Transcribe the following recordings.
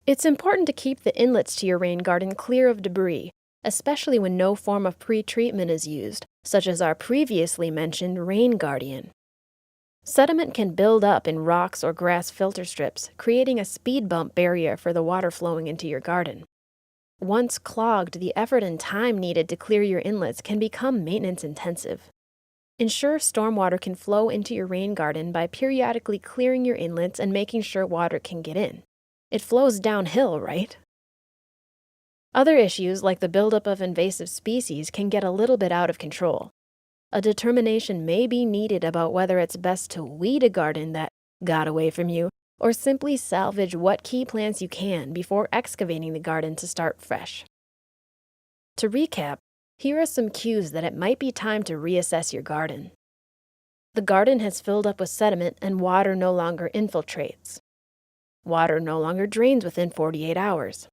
It's important to keep the inlets to your rain garden clear of debris, especially when no form of pre-treatment is used, such as our previously mentioned Rain Guardian. Sediment can build up in rocks or grass filter strips, creating a speed bump barrier for the water flowing into your garden. Once clogged, the effort and time needed to clear your inlets can become maintenance intensive. Ensure stormwater can flow into your rain garden by periodically clearing your inlets and making sure water can get in. It flows downhill, right? Other issues, like the buildup of invasive species, can get a little bit out of control. A determination may be needed about whether it's best to weed a garden that got away from you, or simply salvage what key plants you can before excavating the garden to start fresh. To recap, here are some cues that it might be time to reassess your garden. The garden has filled up with sediment and water no longer infiltrates. Water no longer drains within 48 hours.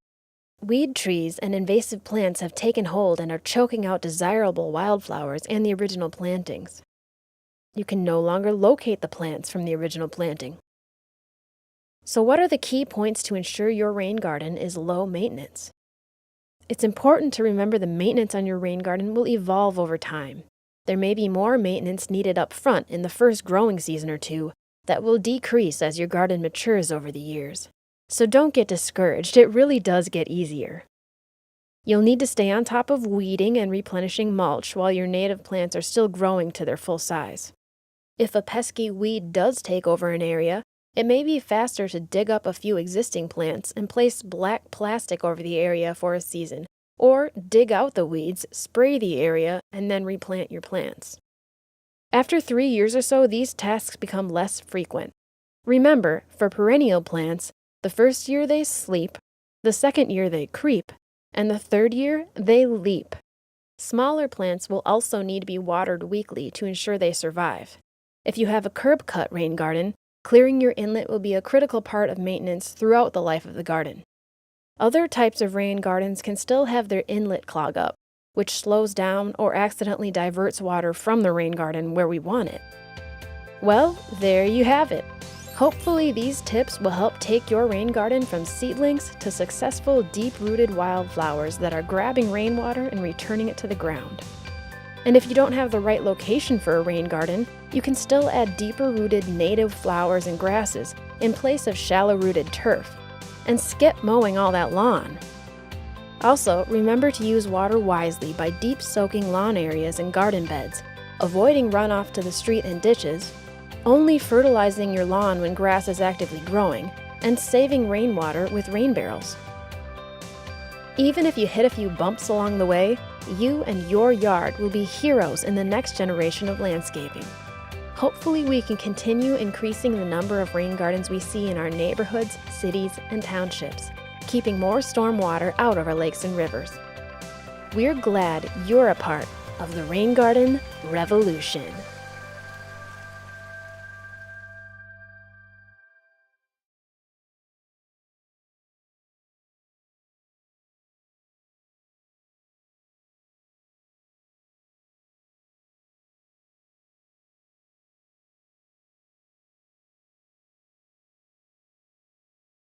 Weed trees and invasive plants have taken hold and are choking out desirable wildflowers and the original plantings. You can no longer locate the plants from the original planting. So what are the key points to ensure your rain garden is low maintenance? It's important to remember the maintenance on your rain garden will evolve over time. There may be more maintenance needed up front in the first growing season or two that will decrease as your garden matures over the years. So don't get discouraged, it really does get easier. You'll need to stay on top of weeding and replenishing mulch while your native plants are still growing to their full size. If a pesky weed does take over an area, it may be faster to dig up a few existing plants and place black plastic over the area for a season, or dig out the weeds, spray the area, and then replant your plants. After 3 years or so, these tasks become less frequent. Remember, for perennial plants, the first year they sleep, the second year they creep, and the third year they leap. Smaller plants will also need to be watered weekly to ensure they survive. If you have a curb-cut rain garden, clearing your inlet will be a critical part of maintenance throughout the life of the garden. Other types of rain gardens can still have their inlet clog up, which slows down or accidentally diverts water from the rain garden where we want it. Well, there you have it. Hopefully these tips will help take your rain garden from seedlings to successful deep-rooted wildflowers that are grabbing rainwater and returning it to the ground. And if you don't have the right location for a rain garden, you can still add deeper-rooted native flowers and grasses in place of shallow-rooted turf, and skip mowing all that lawn. Also, remember to use water wisely by deep soaking lawn areas and garden beds, avoiding runoff to the street and ditches, only fertilizing your lawn when grass is actively growing, and saving rainwater with rain barrels. Even if you hit a few bumps along the way, you and your yard will be heroes in the next generation of landscaping. Hopefully we can continue increasing the number of rain gardens we see in our neighborhoods, cities, and townships, keeping more storm water out of our lakes and rivers. We're glad you're a part of the rain garden revolution.